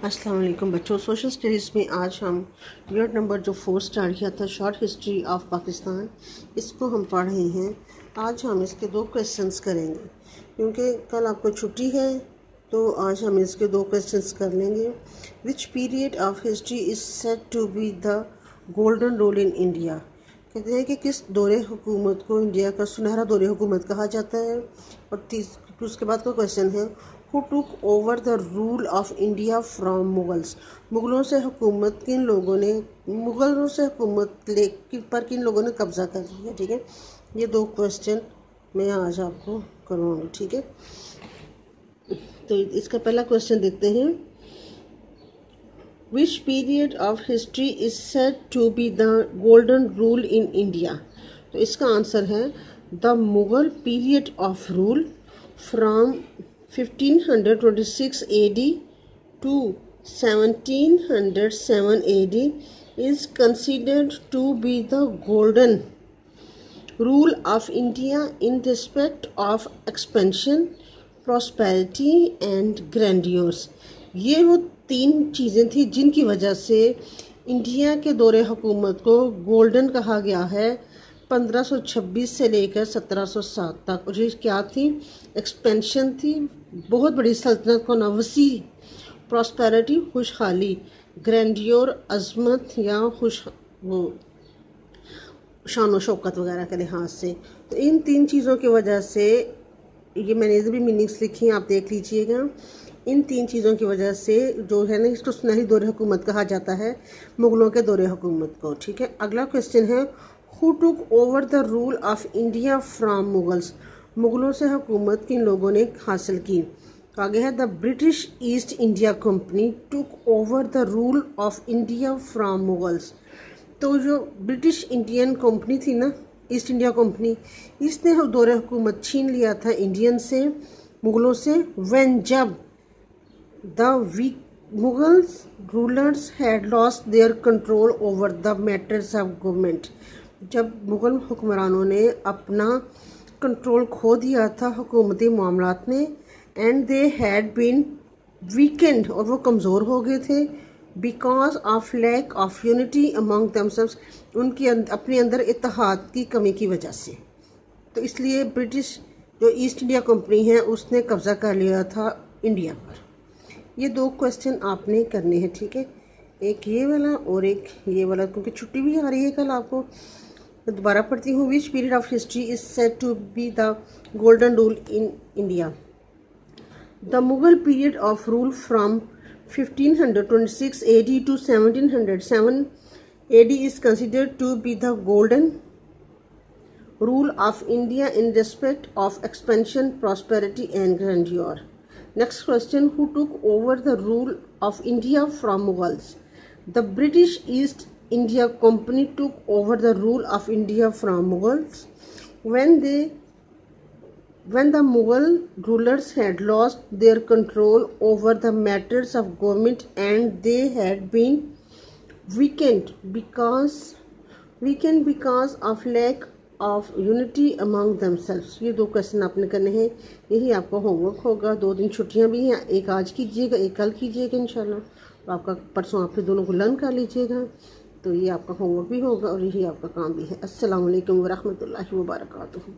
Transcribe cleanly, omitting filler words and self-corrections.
अस्सलाम वालेकुम बच्चों। सोशल स्टडीज़ में आज हम यूनिट नंबर जो 4 स्टार्ट किया था, शॉर्ट हिस्ट्री ऑफ पाकिस्तान, इसको हम पढ़ रहे हैं। आज हम इसके 2 क्वेश्चंस करेंगे क्योंकि कल आपको छुट्टी है, तो आज हम इसके 2 क्वेश्चंस कर लेंगे। Which period of history is said to be the golden rule in India. कहते हैं कि किस दौरे हुकूमत को इंडिया का सुनहरा दौरे हुकूमत कहा जाता है। और उसके बाद का क्वेश्चन है, who took over the rule of India from Mughals. मुगलों से हुकूमत किन लोगों ने पर किन लोगों ने कब्जा कर लिया। ठीक है, ये 2 क्वेश्चन मैं आज आपको करवाऊंगी। ठीक है, तो इसका पहला क्वेश्चन देखते हैं। Which period of history is said to be the golden rule in India. तो इसका आंसर है the Mughal period of rule from 1526 AD to 1707 AD is considered to be the golden rule of India in respect of expansion, prosperity and grandeur। ये वो 3 चीज़ें थी जिनकी वजह से इंडिया के दौरे हुकूमत को गोल्डन कहा गया है 1526 से लेकर 1707 तक। और ये क्या थी? एक्सपेंशन थी, बहुत बड़ी सल्तनत को ना, वसी, प्रॉस्पेरिटी खुशहाली, ग्रैंडियोर अजमत या वो शान व शौकत वगैरह के लिहाज से। तो इन 3 चीज़ों की वजह से, ये मैंने भी मीनिंग्स लिखी हैं, आप देख लीजिएगा। इन 3 चीज़ों की वजह से जो है ना, इसको सुनहरी दौरे हुकूमत कहा जाता है, मुगलों के दौरे हुकूमत को। ठीक है, अगला क्वेश्चन है, who took over the rule of India from Mughals. मुगलों से हुकूमत किन लोगों ने हासिल की। तो आगे है, the British east India company took over the rule of India from Mughals. तो जो ब्रिटिश इंडियन कंपनी थी ना, ईस्ट इंडिया कंपनी, इसने दौरे हुकूमत छीन लिया था इंडियन से, मुगलों से। व्हेन, जब the Mughals rulers had lost their control over the matters of government। जब मुग़ल हुक्मरानों ने अपना कंट्रोल खो दिया था हुकूमती मामलात में। And they had been weakened, और वो कमज़ोर हो गए थे, because of lack of unity among themselves, उनकी अपने अंदर इत्तेहाद की कमी की वजह से। तो इसलिए ब्रिटिश जो ईस्ट इंडिया कंपनी है उसने कब्ज़ा कर लिया था इंडिया पर। ये 2 क्वेश्चन आपने करने हैं। ठीक है, एक ये वाला और एक ये वाला, क्योंकि छुट्टी भी आ रही है कल आपको। मैं दोबारा पढ़ती हूँ। Which period of history is said to be the golden rule in India. The Mughal period of rule from 1526 AD to 1707 AD is considered to be the golden rule of India in respect of expansion, prosperity and grandeur। Next question, who took over the rule of India from Mughals? The British East India Company took over the rule of India from Mughals when the Mughal rulers had lost their control over the matters of government and they had been weakened because of lack of unity among themselves. ये 2 question आपने करने हैं, यही आपका homework होगा। 2 दिन छुट्टियां भी हैं, एक आज कीजिएगा, एक कल कीजिएगा इंशाल्लाह। तो आपका परसों आप फिर दोनों को लर्न कर लीजिएगा। तो ये आपका होमवर्क भी होगा और यही आपका काम भी है। अस्सलाम वालेकुम व रहमतुल्लाहि व बरकातुहू।